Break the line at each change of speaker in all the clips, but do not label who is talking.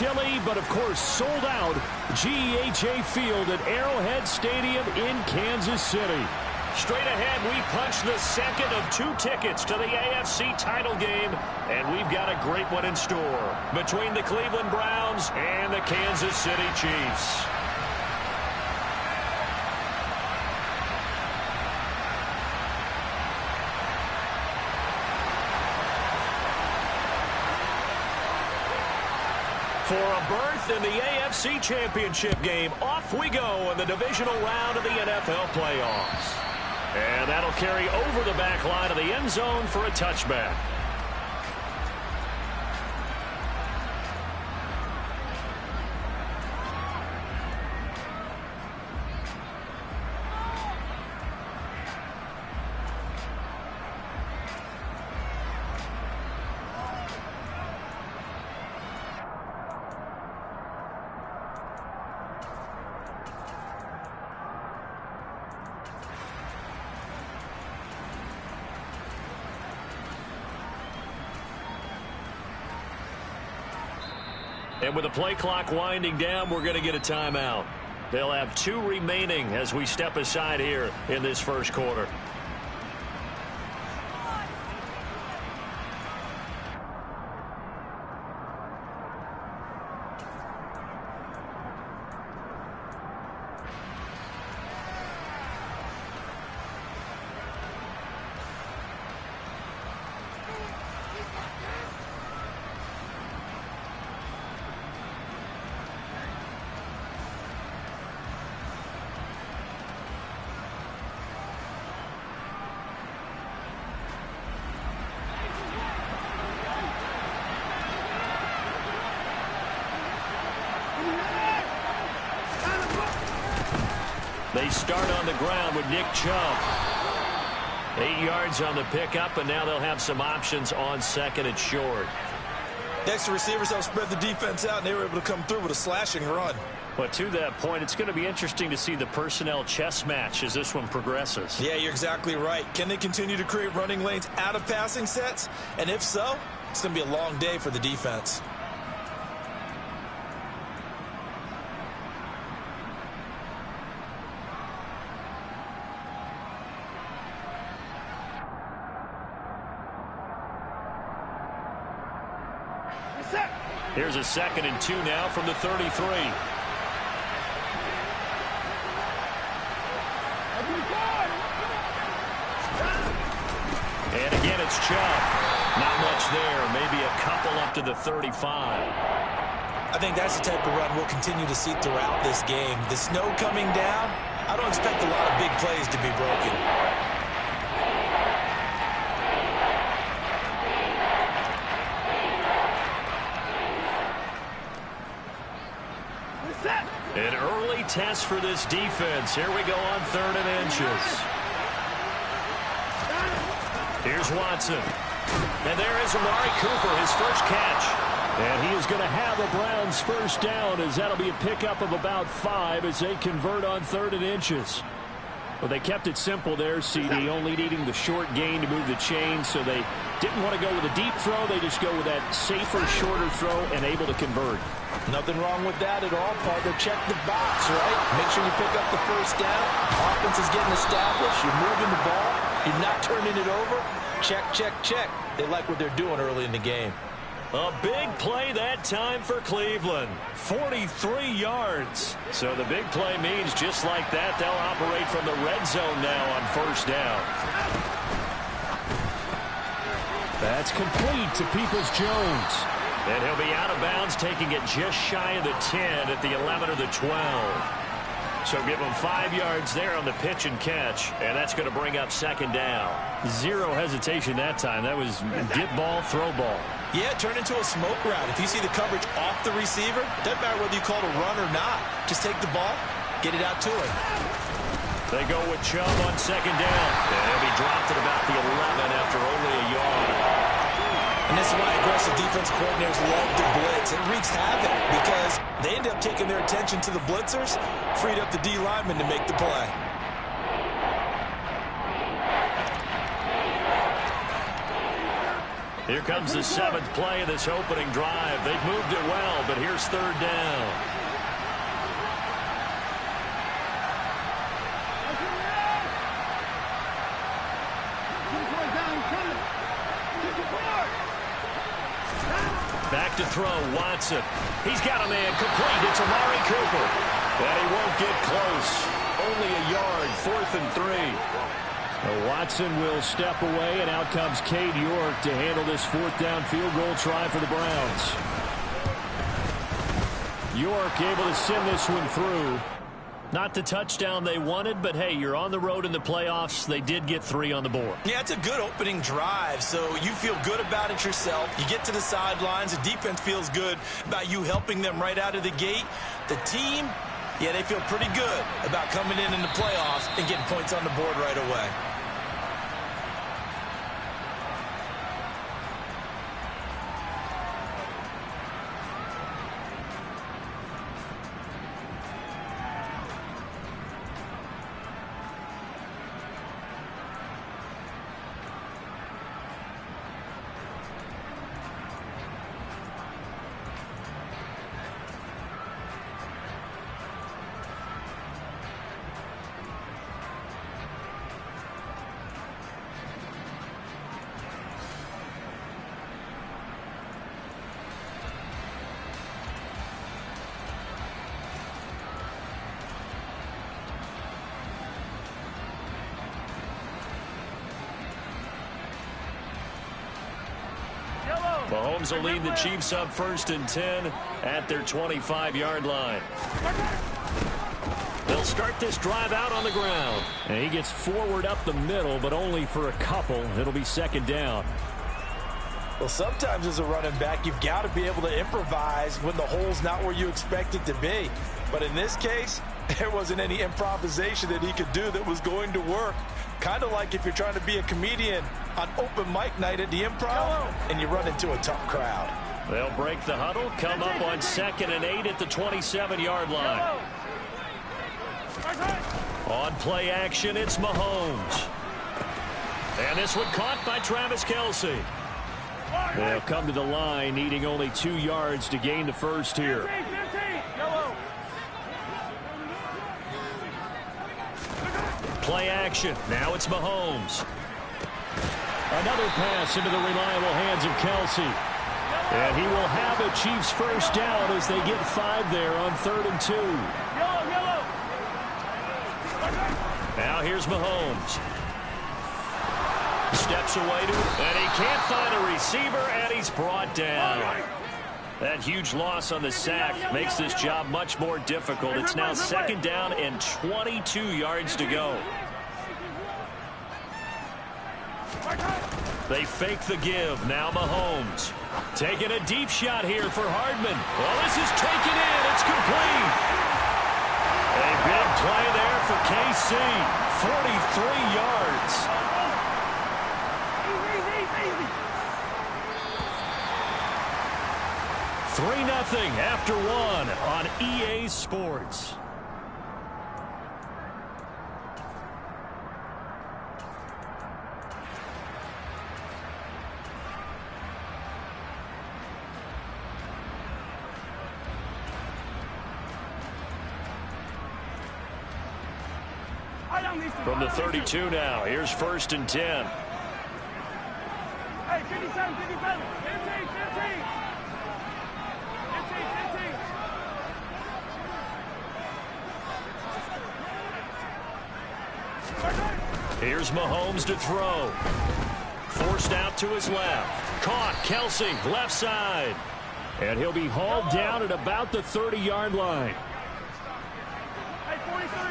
chilly, but of course sold out GEHA Field at Arrowhead Stadium in Kansas City. Straight ahead, we punch the second of 2 tickets to the AFC title game, and we've got a great one in store between the Cleveland Browns and the Kansas City Chiefs. For a berth in the AFC Championship game, off we go in the divisional round of the NFL playoffs. And that'll carry over the back line of the end zone for a touchback. And with the play clock winding down, we're going to get a timeout. They'll have 2 remaining as we step aside here in this first quarter. They start on the ground with Nick Chubb. 8 yards on the pickup, and now they'll have some options on second and short.
The extra receivers helped spread the defense out, and they were able to come through with a slashing run.
But to that point, it's going to be interesting to see the personnel chess match as this one progresses.
Yeah, you're exactly right. Can they continue to create running lanes out of passing sets? And if so, it's going to be a long day for the defense.
Here's a 2nd and 2 now from the 33. And again, it's Chubb. Not much there. Maybe a couple up to the 35.
I think that's the type of run we'll continue to see throughout this game. The snow coming down, I don't expect a lot of big plays to be broken.
An early test for this defense. Here we go on 3rd and inches. Here's Watson. And there is Amari Cooper, his first catch. And he is going to have a Browns first down, as that'll be a pickup of about 5 as they convert on 3rd and inches. Well, they kept it simple there, CD, only needing the short gain to move the chain, so they didn't want to go with a deep throw. They just go with that safer, shorter throw and able to convert.
Nothing wrong with that at all, partner. Check the box, right? Make sure you pick up the first down. Offense is getting established. You're moving the ball. You're not turning it over. Check, check, check. They like what they're doing early in the game.
A big play that time for Cleveland. 43 yards. So the big play means just like that, they'll operate from the red zone now on first down. That's complete to Peoples-Jones. And he'll be out of bounds, taking it just shy of the 10 at the 11 or the 12. So give him 5 yards there on the pitch and catch, and that's going to bring up second down. Zero hesitation that time. That was get ball, throw ball.
Yeah, turn into a smoke route. If you see the coverage off the receiver, doesn't matter whether you call it a run or not. Just take the ball, get it out to him.
They go with Chubb on second down. And he'll be dropped at about the 11 after only a yard.
And this is why aggressive defense coordinators love to blitz. It wreaks havoc because they end up taking their attention to the blitzers, freed up the D lineman to make the play.
Here comes the seventh play of this opening drive. They've moved it well, but here's third down. Back to throw, Watson. He's got a man complete. It's Amari Cooper. And he won't get close. Only a yard, 4th and 3. Well, Watson will step away, and out comes Cade York to handle this 4th down field goal try for the Browns. York able to send this one through. Not the touchdown they wanted, but hey, you're on the road in the playoffs. They did get 3 on the board.
Yeah, it's a good opening drive, so you feel good about it yourself. You get to the sidelines. The defense feels good about you helping them right out of the gate. The team, yeah, they feel pretty good about coming in the playoffs and getting points on the board right away.
Mahomes will lead the Chiefs up 1st and 10 at their 25-yard line. They'll start this drive out on the ground. And he gets forward up the middle, but only for a couple. It'll be 2nd down.
Well, sometimes as a running back, you've got to be able to improvise when the hole's not where you expect it to be. But in this case, there wasn't any improvisation that he could do that was going to work. Kind of like if you're trying to be a comedian on open mic night at the Improv and you run into a tough crowd.
They'll break the huddle, come up on 2nd and 8 at the 27-yard line. On play action, it's Mahomes. And this one caught by Travis Kelce. They'll come to the line, needing only 2 yards to gain the first here. Play action. Now it's Mahomes. Another pass into the reliable hands of Kelce. And he will have a Chiefs first down as they get 5 there on 3rd and 2. Now here's Mahomes. Steps away to it, and he can't find a receiver, and he's brought down. That huge loss on the sack makes this job much more difficult. It's now 2nd down and 22 yards to go. They fake the give. Now Mahomes. Taking a deep shot here for Hardman. Well, this is taken in. It's complete. A big play there for KC. 43 yards. 3-0 after 1 on EA Sports. From the 32 now, here's 1st and 10.
Hey, 57, 57, 15, 15.
Here's Mahomes to throw. Forced out to his left. Caught. Kelce, left side. And he'll be hauled down at about the 30-yard line.
Hey, 43.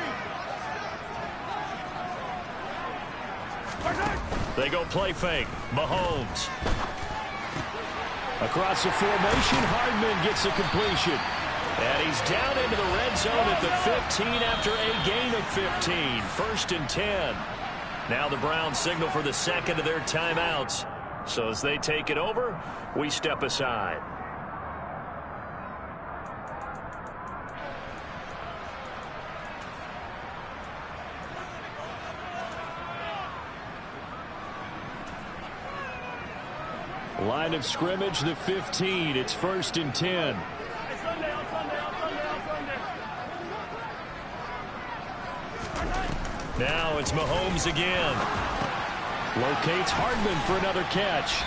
They go play fake. Mahomes. Across the formation, Hardman gets a completion. And he's down into the red zone at the 15 after a gain of 15. 1st and 10. Now the Browns signal for the 2nd of their timeouts. So as they take it over, we step aside. Line of scrimmage, the 15. It's 1st and 10.
Hey, Sunday, on Sunday, on Sunday, on Sunday.
Now it's Mahomes again. Locates Hardman for another catch.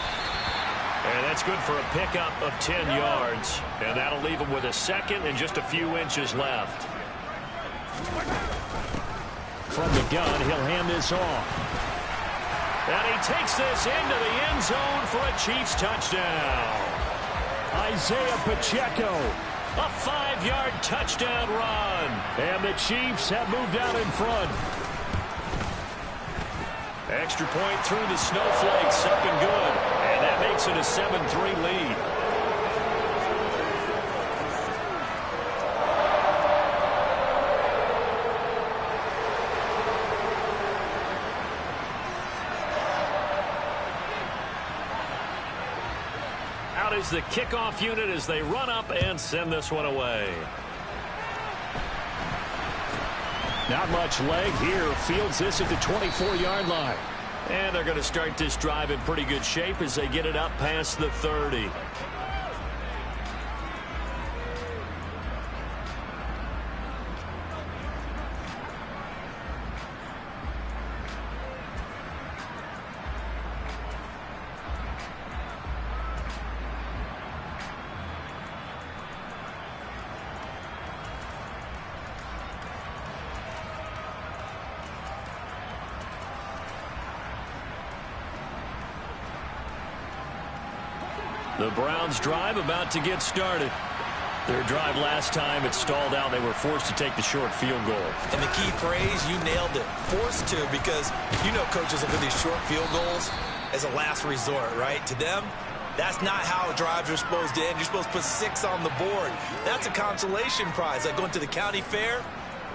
And that's good for a pickup of 10 yards. And that'll leave him with a second and just a few inches left. From the gun, he'll hand this off. And he takes this into the end zone for a Chiefs touchdown. Isaiah Pacheco, a 5-yard touchdown run. And the Chiefs have moved out in front. Extra point through the snowflakes, up and good. And that makes it a 7-3 lead. Out is the kickoff unit as they run up and send this one away. Not much leg here. Fields this at the 24-yard line. And they're going to start this drive in pretty good shape as they get it up past the 30. The Browns drive about to get started. Their drive last time, it stalled out. They were forced to take the short field goal.
And the key phrase, you nailed it. Forced to, because you know coaches look at these short field goals as a last resort, right? To them, that's not how drives are supposed to end. You're supposed to put 6 on the board. That's a consolation prize. Like going to the county fair,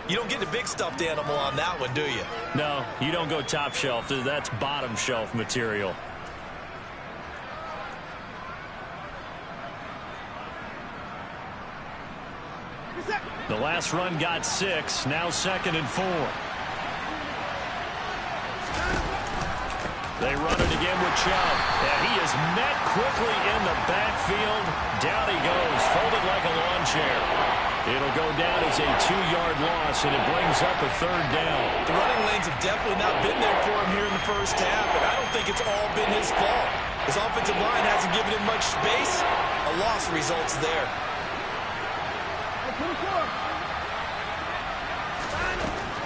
you don't get the big stuffed animal on that one, do you?
No, you don't go top shelf. That's bottom shelf material. The last run got 6. Now 2nd and 4. They run it again with Chubb. And he is met quickly in the backfield. Down he goes, folded like a lawn chair. It'll go down as a 2-yard loss, and it brings up a 3rd down.
The running lanes have definitely not been there for him here in the first half, and I don't think it's all been his fault. His offensive line hasn't given him much space. A loss results there.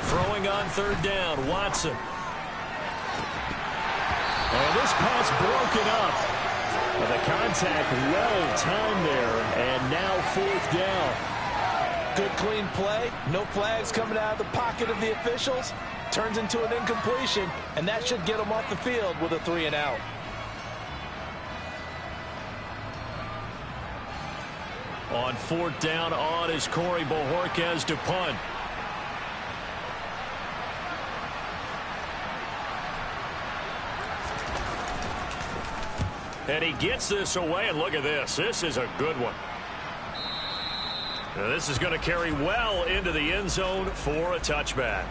Throwing on 3rd down, Watson. And this pass broken up. But the contact well timed there, and now 4th down.
Good clean play. No flags coming out of the pocket of the officials. Turns into an incompletion, and that should get him off the field with a 3 and out.
On 4th down, on is Corey Bojorquez to punt. And he gets this away, and look at this. This is a good one. Now, this is going to carry well into the end zone for a touchback.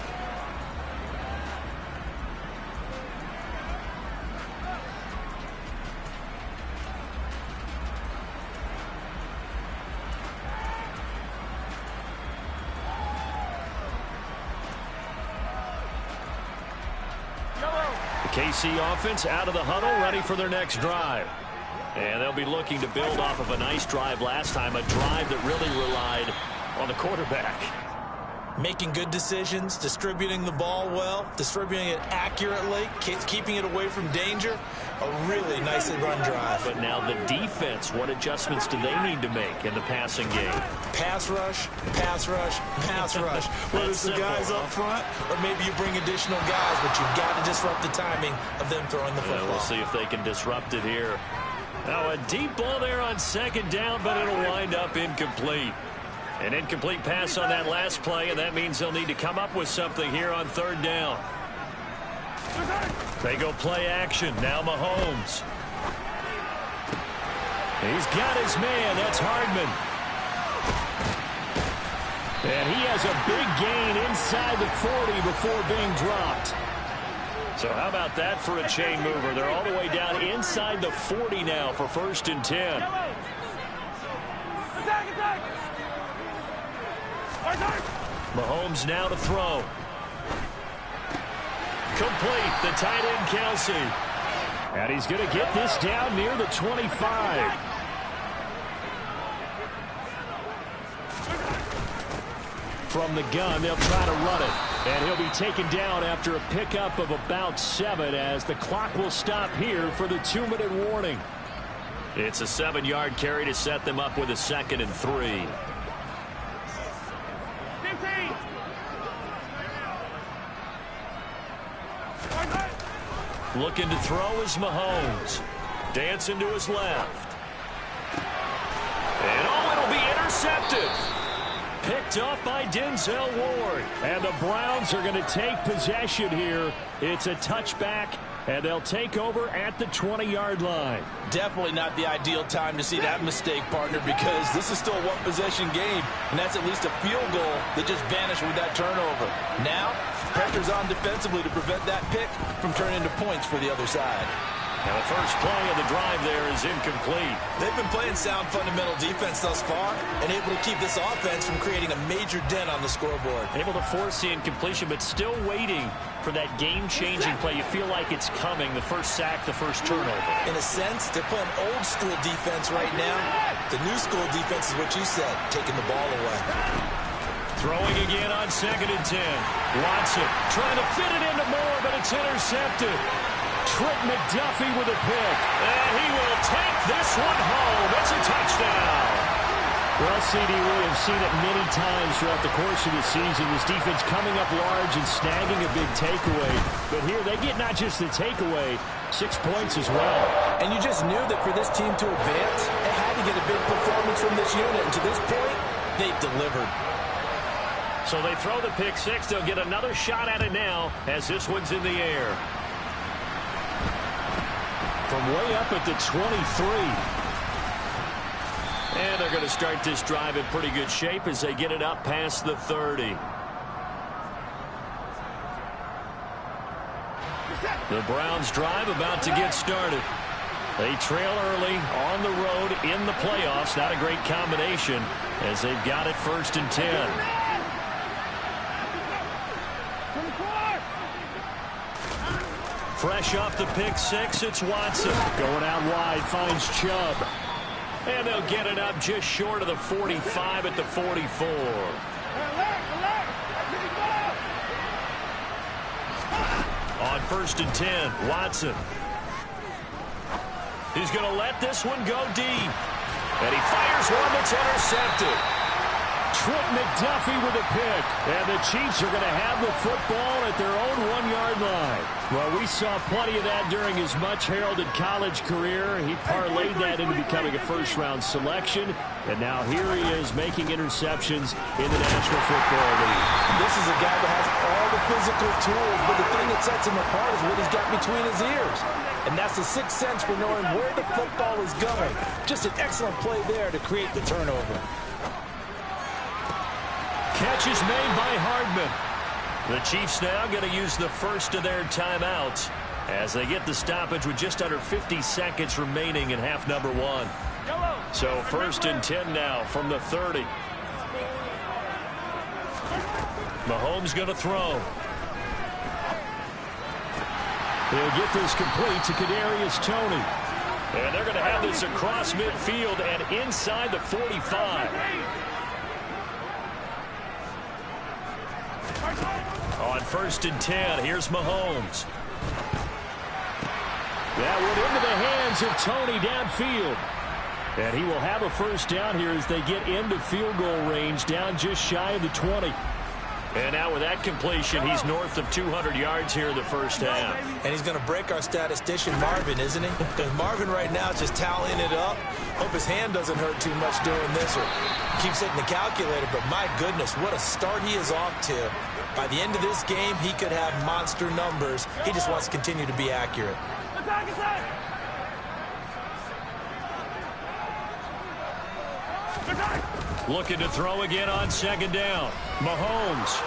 KC offense out of the huddle, ready for their next drive. And they'll be looking to build off of a nice drive last time, a drive that really relied on the quarterback.
Making good decisions, distributing the ball well, distributing it accurately, keeping it away from danger. A really nicely run drive.
But now the defense, what adjustments do they need to make in the passing game?
Pass rush, pass rush, pass rush. Whether it's the guys up front or maybe you bring additional guys, but you've got to disrupt the timing of them throwing the football.
We'll see if they can disrupt it here. Now a deep ball there on 2nd down, but it'll wind up incomplete. An incomplete pass on that last play, and that means they'll need to come up with something here on 3rd down. They go play action. Now Mahomes. He's got his man. That's Hardman. And he has a big gain inside the 40 before being dropped. So how about that for a chain mover? They're all the way down inside the 40 now for 1st and 10.
Attack!
Mahomes now to throw. Complete. The tight end, Kelsey. And he's going to get this down near the 25. From the gun, they'll try to run it. And he'll be taken down after a pickup of about 7 as the clock will stop here for the 2-minute warning. It's a 7-yard carry to set them up with a 2nd and 3.
15.
Looking to throw is Mahomes. Dancing to his left. And it'll be intercepted. Picked off by Denzel Ward. And the Browns are going to take possession here. It's a touchback, and they'll take over at the 20-yard line.
Definitely not the ideal time to see that mistake, partner, because this is still a one-possession game, and that's at least a field goal that just vanished with that turnover. Now, pressure's on defensively to prevent that pick from turning into points for the other side.
And the first play of the drive there is incomplete.
They've been playing sound fundamental defense thus far and able to keep this offense from creating a major dent on the scoreboard.
Able to force the incompletion, but still waiting for that game-changing play. You feel like it's coming, the first sack, the first turnover.
In a sense, they're playing old-school defense right now. The new-school defense is what you said, taking the ball away.
Throwing again on 2nd and 10. Watson trying to fit it into Moore, but it's intercepted. Trent McDuffie with a pick. And he will take this one home. It's a touchdown. Well, CD, we have seen it many times throughout the course of the season. This defense coming up large and snagging a big takeaway. But here they get not just the takeaway, 6 points as well.
And you just knew that for this team to advance, they had to get a big performance from this unit. And to this point, they've delivered.
So they throw the pick six. They'll get another shot at it now as this one's in the air. From way up at the 23. And they're going to start this drive in pretty good shape as they get it up past the 30. The Browns drive about to get started. They trail early on the road in the playoffs. Not a great combination as they've got it 1st and 10. Fresh off the pick six, it's Watson. Going out wide, finds Chubb. And they'll get it up just short of the 45 at the 44. On 1st and 10, Watson. He's going to let this one go deep. And he fires one that's intercepted. Trent McDuffie with a pick. And the Chiefs are going to have the football at their own 1-yard line. Well, we saw plenty of that during his much-heralded college career. He parlayed that into becoming a first-round selection. And now here he is making interceptions in the National Football League.
This is a guy that has all the physical tools, but the thing that sets him apart is what he's got between his ears. And that's the sixth sense for knowing where the football is going. Just an excellent play there to create the turnover.
Catch is made by Hardman. The Chiefs now going to use the first of their timeouts as they get the stoppage with just under 50 seconds remaining in half number 1. So 1st and 10 now from the 30. Mahomes going to throw. He'll get this complete to Kadarius Toney. And they're going to have this across midfield and inside the 45. On 1st and 10, here's Mahomes. That one into the hands of Toney downfield. And he will have a first down here as they get into field goal range down just shy of the 20. And now with that completion, he's north of 200 yards here in the first half.
And he's going to break our statistician Marvin, isn't he? Because Marvin right now is just tallying it up. Hope his hand doesn't hurt too much doing this or keeps hitting the calculator. But my goodness, what a start he is off to. By the end of this game, he could have monster numbers. He just wants to continue to be accurate.
Looking to throw again on 2nd down. Mahomes.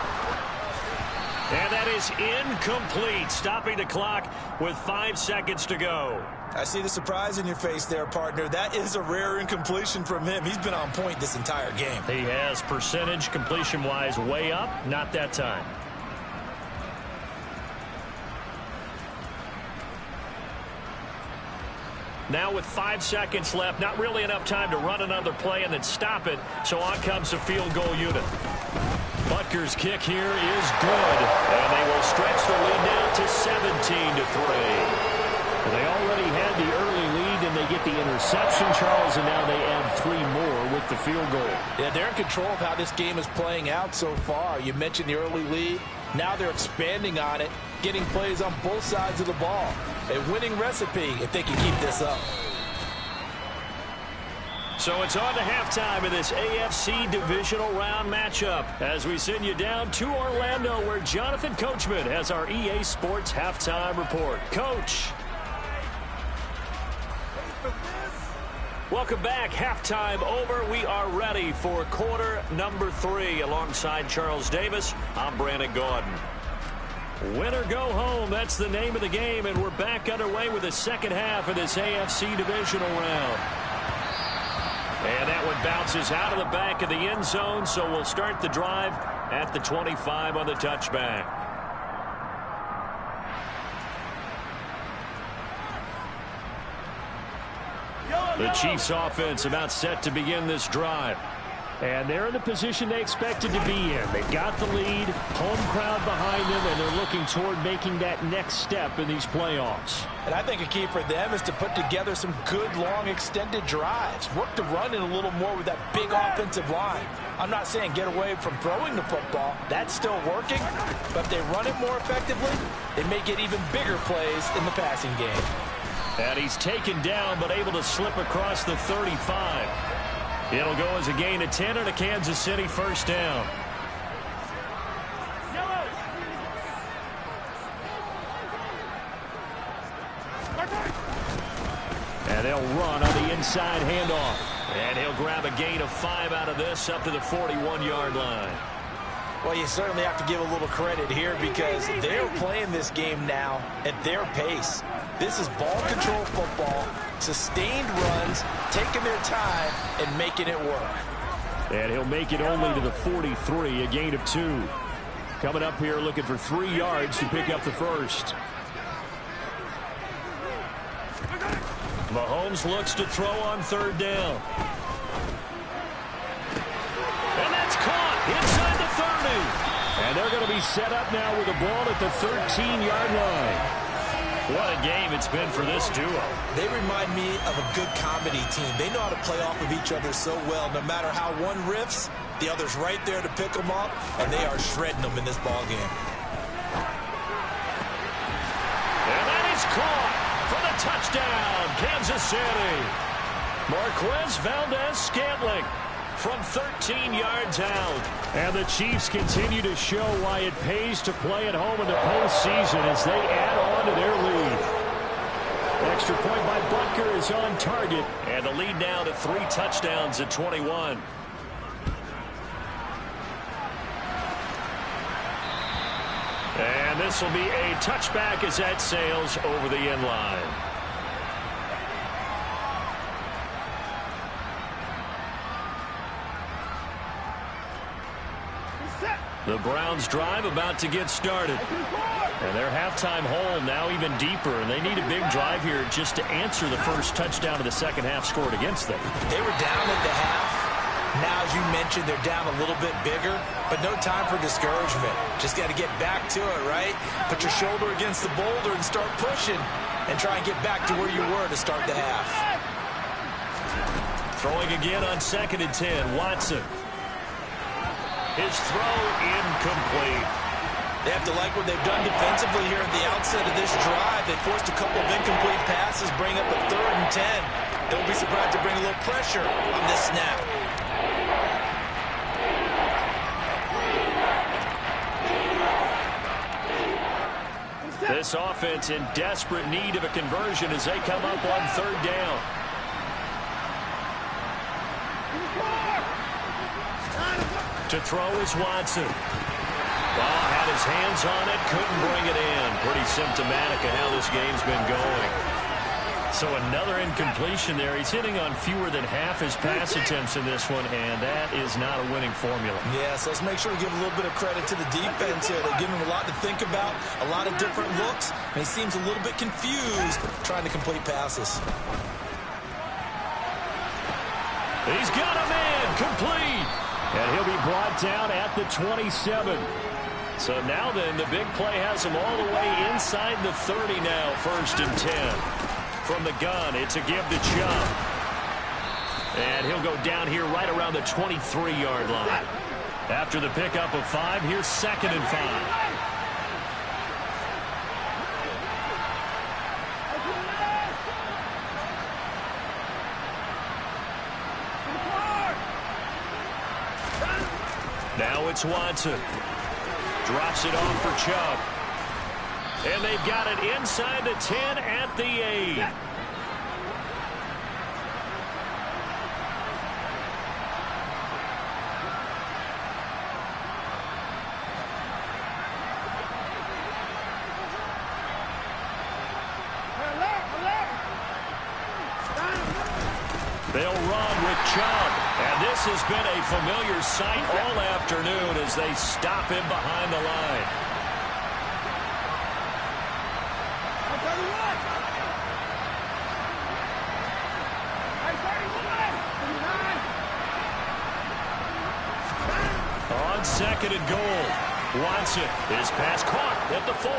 And that is incomplete, stopping the clock with 5 seconds to go.
I see the surprise in your face there, partner. That is a rare incompletion from him. He's been on point this entire game.
He has percentage completion-wise way up, not that time. Now with 5 seconds left, not really enough time to run another play and then stop it, so on comes the field goal unit. Butker's kick here is good, and they will stretch the lead now to 17-3. They already had the early lead, and they get the interception, Charles, and now they add 3 more with the field goal.
Yeah, they're in control of how this game is playing out so far. You mentioned the early lead. Now they're expanding on it, getting plays on both sides of the ball. A winning recipe if they can keep this up.
So it's on to halftime in this AFC divisional round matchup as we send you down to Orlando where Jonathan Coachman has our EA Sports halftime report. Coach. Welcome back. Halftime over. We are ready for quarter number 3 alongside Charles Davis. I'm Brandon Gaudin. Win or go home, that's the name of the game, and we're back underway with the second half of this AFC divisional round. And that one bounces out of the back of the end zone, so we'll start the drive at the 25 on the touchback. The Chiefs offense about set to begin this drive. And they're in the position they expected to be in. They've got the lead, home crowd behind them, and they're looking toward making that next step in these playoffs.
And I think a key for them is to put together some good, long, extended drives. Work to run it a little more with that big offensive line. I'm not saying get away from throwing the football. That's still working. But if they run it more effectively, they may get even bigger plays in the passing game.
And he's taken down, but able to slip across the 35. It'll go as a gain of 10 and a Kansas City first down. And they'll run on the inside handoff. And he'll grab a gain of 5 out of this up to the 41-yard line.
Well, you certainly have to give a little credit here because they're playing this game now at their pace. This is ball control football, sustained runs, taking their time, and making it work.
And he'll make it only to the 43, a gain of 2. Coming up here looking for 3 yards to pick up the first. Mahomes looks to throw on third down. And that's caught inside the 30. And they're going to be set up now with the ball at the 13-yard line. What a game it's been for this duo.
They remind me of a good comedy team. They know how to play off of each other so well. No matter how one riffs, the other's right there to pick them up, and they are shredding them in this ball game.
And that is caught for the touchdown, Kansas City. Marquez Valdez-Scantling from 13 yards out. And the Chiefs continue to show why it pays to play at home in the postseason as they add on to their lead. Extra point by Butker is on target. And the lead now to 3 touchdowns at 21. And this will be a touchback as that sails over the end line. The Browns drive about to get started. And their halftime hole now even deeper. And they need a big drive here just to answer the first touchdown of the second half scored against them.
They were down at the half. Now, as you mentioned, they're down a little bit bigger. But no time for discouragement. Just got to get back to it, right? Put your shoulder against the boulder and start pushing. And try and get back to where you were to start the half.
Throwing again on 2nd and 10. Watson. His throw incomplete.
They have to like what they've done defensively here at the outset of this drive. They forced a couple of incomplete passes, bring up a 3rd and 10. Don't be surprised to bring a little pressure on this snap.
This offense in desperate need of a conversion as they come up on 3rd down. To throw is Watson. Well, had his hands on it, couldn't bring it in. Pretty symptomatic of how this game's been going. So another incompletion there. He's hitting on fewer than half his pass attempts in this one, and that is not a winning formula.
Yeah, so let's make sure we give a little bit of credit to the defense here. They give him a lot to think about, a lot of different looks, and he seems a little bit confused trying to complete passes.
He's got a man complete, and he'll be brought down at the 27. So now then, the big play has him all the way inside the 30 now, 1st and 10. From the gun, it's a give to Chubb. And he'll go down here right around the 23-yard line. After the pickup of 5, here's 2nd and 5. Now it's Watson. Drops it off for Chubb. And they've got it inside the 10 at the 8. They'll run with Chubb. And this has been a familiar sight all afternoon as they stop him behind the line. On 2nd and goal, Watson, his pass caught at the 4.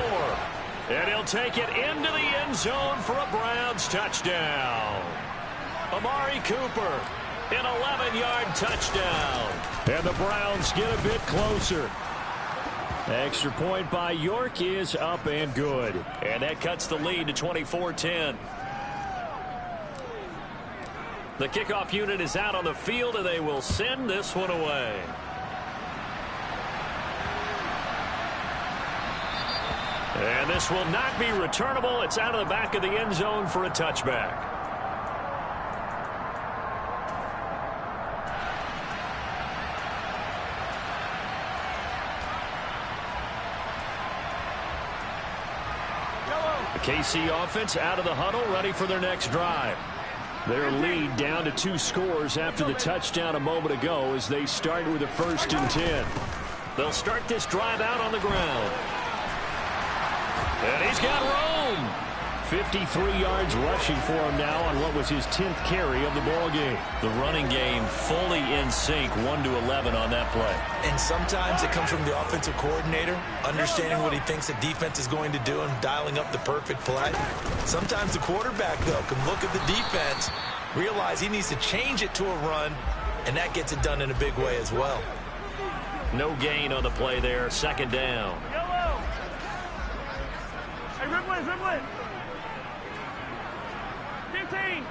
And he'll take it into the end zone for a Browns touchdown. Amari Cooper, an 11-yard touchdown. And the Browns get a bit closer. Extra point by York is up and good. And that cuts the lead to 24-10. The kickoff unit is out on the field, and they will send this one away. And this will not be returnable. It's out of the back of the end zone for a touchback. The KC offense out of the huddle, ready for their next drive. Their lead down to 2 scores after the touchdown a moment ago as they start with a 1st and 10. They'll start this drive out on the ground. And he's got room. 53 yards rushing for him now on what was his 10th carry of the ball game. The running game fully in sync, 1-11 on that play.
And sometimes it comes from the offensive coordinator, understanding what he thinks the defense is going to do and dialing up the perfect play. Sometimes the quarterback, though, can look at the defense, realize he needs to change it to a run, and that gets it done in a big way as well.
No gain on the play there, 2nd down.
Hey, rip it. 15.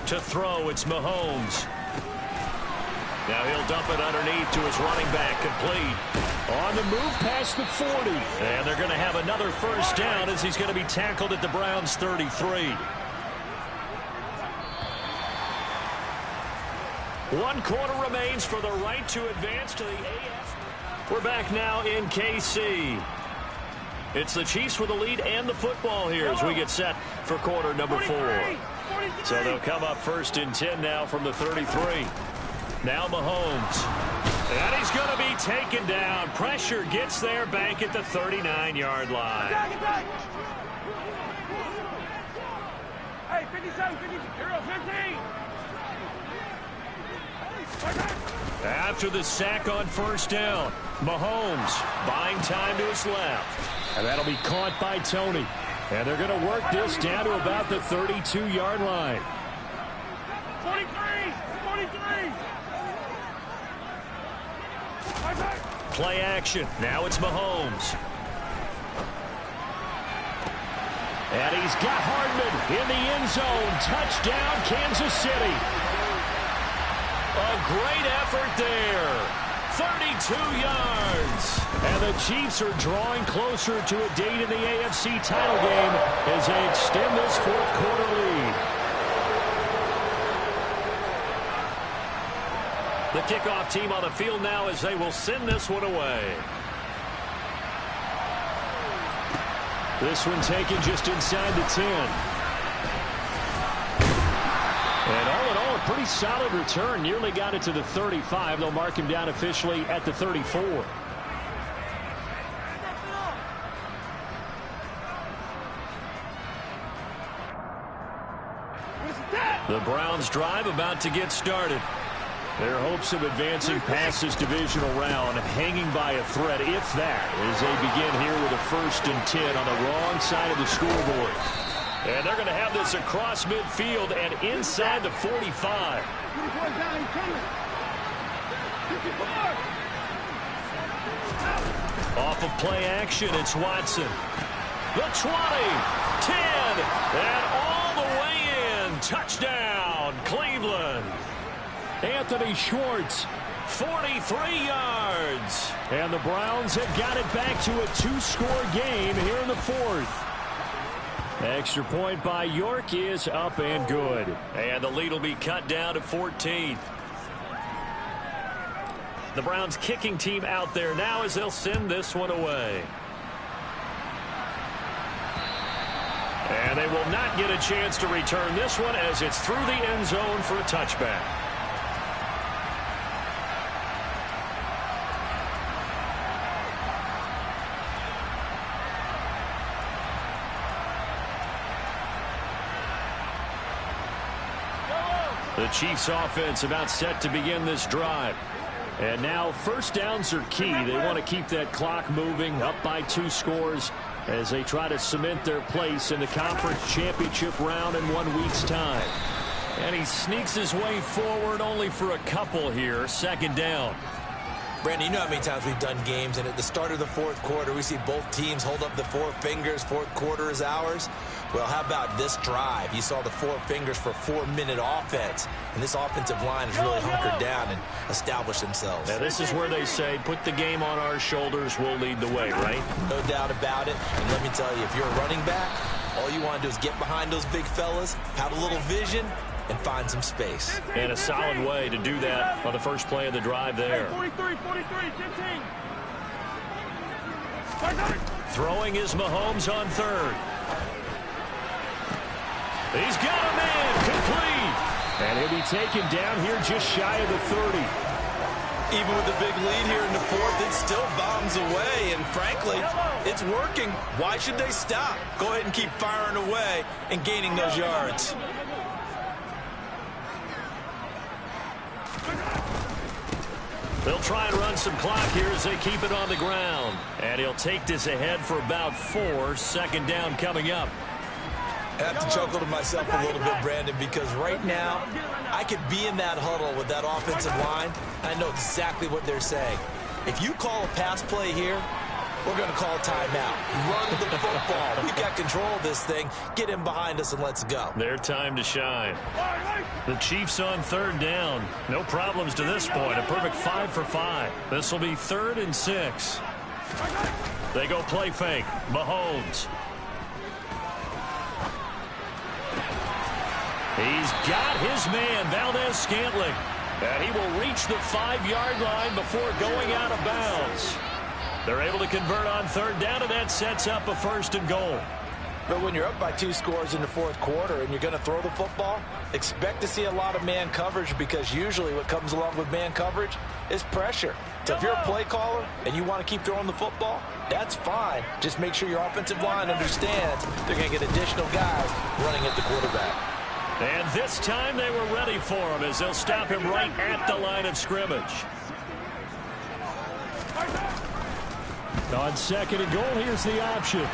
To throw, it's Mahomes. Now he'll dump it underneath to his running back, complete. On the move past the 40. And they're going to have another 1st down as he's going to be tackled at the Browns' 33. 1 quarter remains for the right to advance to the AFC. We're back now in KC. It's the Chiefs with the lead and the football here as we get set for quarter number 4. So they'll come up 1st and 10 now from the 33. Now Mahomes. And he's going to be taken down. Pressure gets there back at the 39-yard line.
Hey, 57, 15.
After the sack on 1st down, Mahomes buying time to his left. And that'll be caught by Tony. And they're going to work this down to about the 32-yard line.
43.
Play action. Now it's Mahomes. And he's got Hardman in the end zone. Touchdown, Kansas City. A great effort there. 32 yards. And the Chiefs are drawing closer to a date in the AFC title game as they extend this 4th quarter lead. The kickoff team on the field now as they will send this one away. This one taken just inside the 10. And all in all, a pretty solid return. Nearly got it to the 35. They'll mark him down officially at the 34. The Browns drive about to get started. Their hopes of advancing past this divisional round hanging by a thread, if that, as they begin here with a 1st and 10 on the wrong side of the scoreboard. And they're going to have this across midfield and inside the 45. Off of play action, it's Watson. The 20, 10, and all the way in. Touchdown, Cleveland. Anthony Schwartz, 43 yards. And the Browns have got it back to a 2-score game here in the 4th. Extra point by York is up and good. And the lead will be cut down to 14. The Browns kicking team out there now as they'll send this one away. And they will not get a chance to return this one as it's through the end zone for a touchback. The Chiefs offense about set to begin this drive. And now 1st downs are key. They want to keep that clock moving, up by 2 scores as they try to cement their place in the conference championship round in 1 week's time. And he sneaks his way forward only for a couple here. 2nd down.
Brandon, you know how many times we've done games, and at the start of the 4th quarter, we see both teams hold up the 4 fingers. 4th quarter is ours. Well, how about this drive? You saw the 4 fingers for 4-minute offense, and this offensive line has really hunkered down and established themselves.
Now, this is where they say, put the game on our shoulders, we'll lead the way, right?
No doubt about it. And let me tell you, if you're a running back, all you want to do is get behind those big fellas, have a little vision, and find some space.
And a solid way to do that on the first play of the drive there.
43, 15.
Throwing is Mahomes on 3rd. He's got a man complete. And he'll be taken down here just shy of the 30.
Even with the big lead here in the 4th, it still bombs away. And frankly, it's working. Why should they stop? Go ahead and keep firing away and gaining those yards.
They'll try and run some clock here as they keep it on the ground. And he'll take this ahead for about 4. 2nd down coming up.
I have to chuckle to myself a little bit, Brandon, because right now I could be in that huddle with that offensive line. I know exactly what they're saying. If you call a pass play here, we're going to call a timeout. Run the football. We've got control of this thing. Get in behind us and let's go.
Their time to shine. The Chiefs on 3rd down. No problems to this point. A perfect 5 for 5. This will be 3rd and 6. They go play fake. Mahomes. He's got his man, Valdez-Scantling. And he will reach the 5-yard line before going out of bounds. They're able to convert on 3rd down, and that sets up a 1st and goal.
But when you're up by 2 scores in the 4th quarter and you're going to throw the football, expect to see a lot of man coverage, because usually what comes along with man coverage is pressure. So if you're a play caller and you want to keep throwing the football, that's fine. Just make sure your offensive line understands they're going to get additional guys running at the quarterback.
And this time they were ready for him as they'll stop him right at the line of scrimmage. On 2nd and goal, here's the option.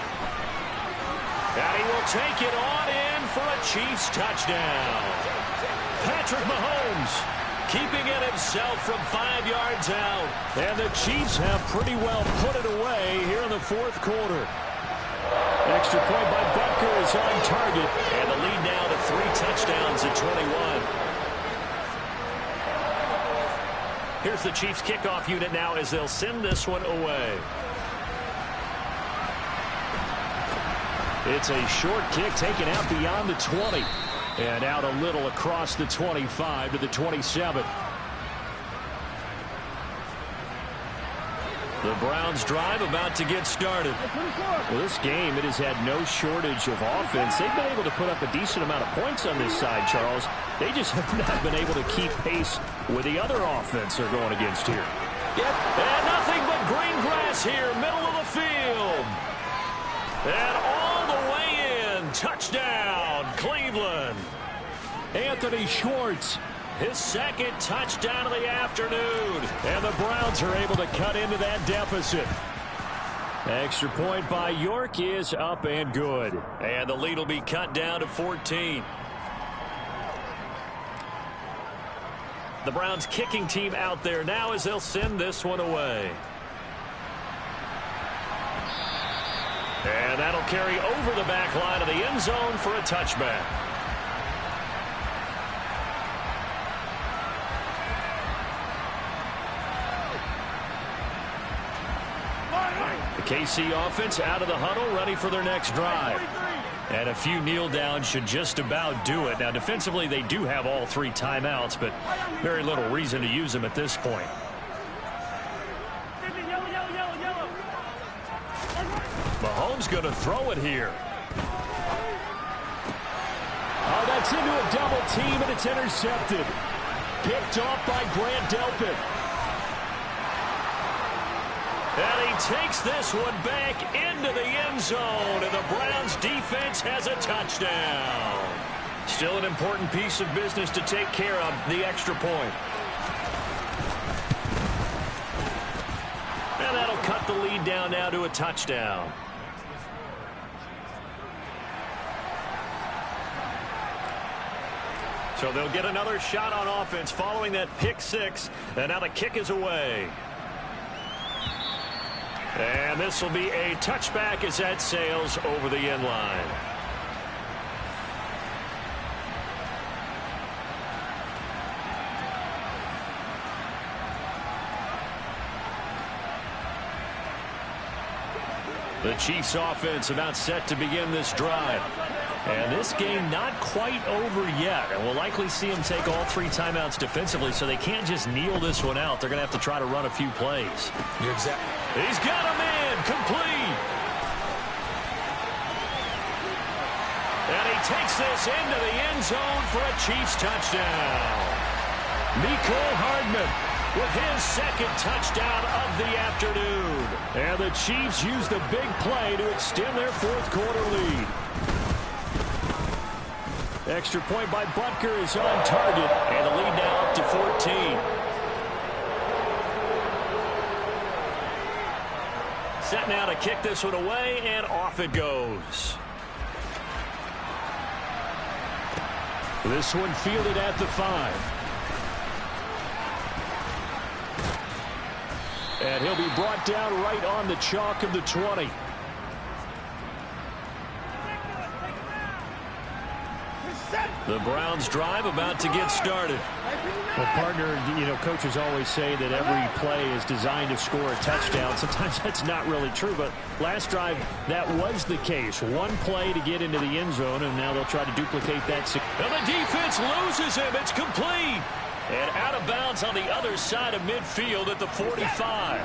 And he will take it on in for a Chiefs touchdown. Patrick Mahomes keeping it himself from 5 yards out. And the Chiefs have pretty well put it away here in the 4th quarter. Extra point by Butker is on target. And the lead now to 3 touchdowns at 21. Here's the Chiefs kickoff unit now as they'll send this one away. It's a short kick taken out beyond the 20. And out a little across the 25 to the 27. The Browns drive about to get started. Well, this game, it has had no shortage of offense. They've been able to put up a decent amount of points on this side, Charles. They just have not been able to keep pace with the other offense they're going against here.
Yep.
And nothing but green grass here, middle of the field. And all the way in. Touchdown, Cleveland. Anthony Schwartz. His second touchdown of the afternoon. And the Browns are able to cut into that deficit. Extra point by York is up and good. And the lead will be cut down to 14. The Browns kicking team out there now as they'll send this one away. And that'll carry over the back line of the end zone for a touchback. KC offense out of the huddle, ready for their next drive. And a few kneel downs should just about do it. Now, defensively, they do have all 3 timeouts, but very little reason to use them at this point. Mahomes going to throw it here. Oh, that's into a double team, and it's intercepted. Picked off by Grant Delpit. And he takes this one back into the end zone, and the Browns defense has a touchdown. Still an important piece of business to take care of, the extra point. And that'll cut the lead down now to a touchdown. So they'll get another shot on offense following that pick 6, and now the kick is away. And this will be a touchback as that sails over the end line. The Chiefs offense about set to begin this drive. And this game not quite over yet. And we'll likely see them take all 3 timeouts defensively, so they can't just kneel this one out. They're going to have to try to run a few plays.
You're exactly.
He's got him in. Complete. And he takes this into the end zone for a Chiefs touchdown. Mecole Hardman with his second touchdown of the afternoon. And the Chiefs use the big play to extend their 4th quarter lead. Extra point by Butker is on target, and the lead now up to 14. Set now to kick this one away, and off it goes. This one fielded at the 5. And he'll be brought down right on the chalk of the 20. The Browns drive about to get started. Well, partner, you know, coaches always say that every play is designed to score a touchdown. Sometimes that's not really true, but last drive, that was the case. One play to get into the end zone, and now they'll try to duplicate that. And the defense loses him. It's complete. And out of bounds on the other side of midfield at the 45.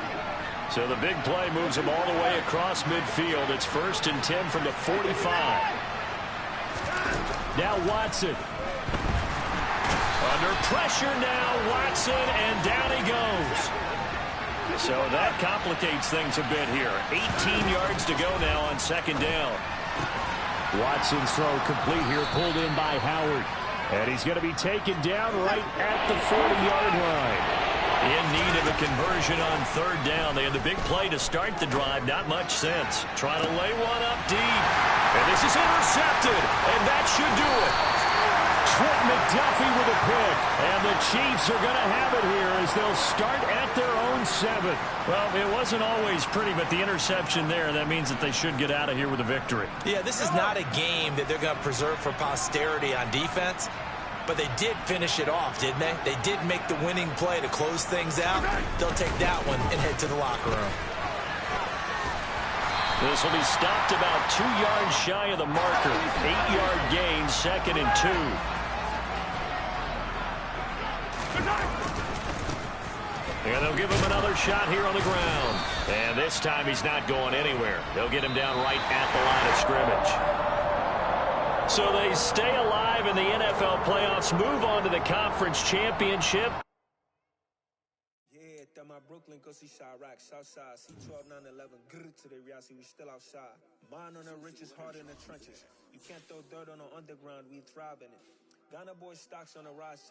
So the big play moves him all the way across midfield. It's 1st and 10 from the 45. Now Watson. Under pressure now, Watson, and down he goes. So that complicates things a bit here. 18 yards to go now on 2nd down. Watson's throw complete here, pulled in by Howard. And he's going to be taken down right at the 40-yard line. In need of a conversion on 3rd down. They had the big play to start the drive. Not much sense. Trying to lay one up deep. And this is intercepted. And that should do it. Trent McDuffie with a pick. And the Chiefs are going to have it here as they'll start at their own 7. Well, it wasn't always pretty, but the interception there, that means that they should get out of here with a victory.
Yeah, this is not a game that they're going to preserve for posterity on defense. But they did finish it off, didn't they? They did make the winning play to close things out. They'll take that one and head to the locker room.
This will be stopped about 2 yards shy of the marker. 8-yard gain, 2nd and 2. And they'll give him another shot here on the ground. And this time he's not going anywhere. They'll get him down right at the line of scrimmage. So they stay alive in the NFL playoffs, move on to the conference championship.
Yeah, that my Brooklyn, go see Chirac, Southside, C12, 911, good to the reality, we still outside. Mine on the riches, hard in the trenches. You can't throw dirt on the underground, we thrive in it. Ghana boy stocks on the rise.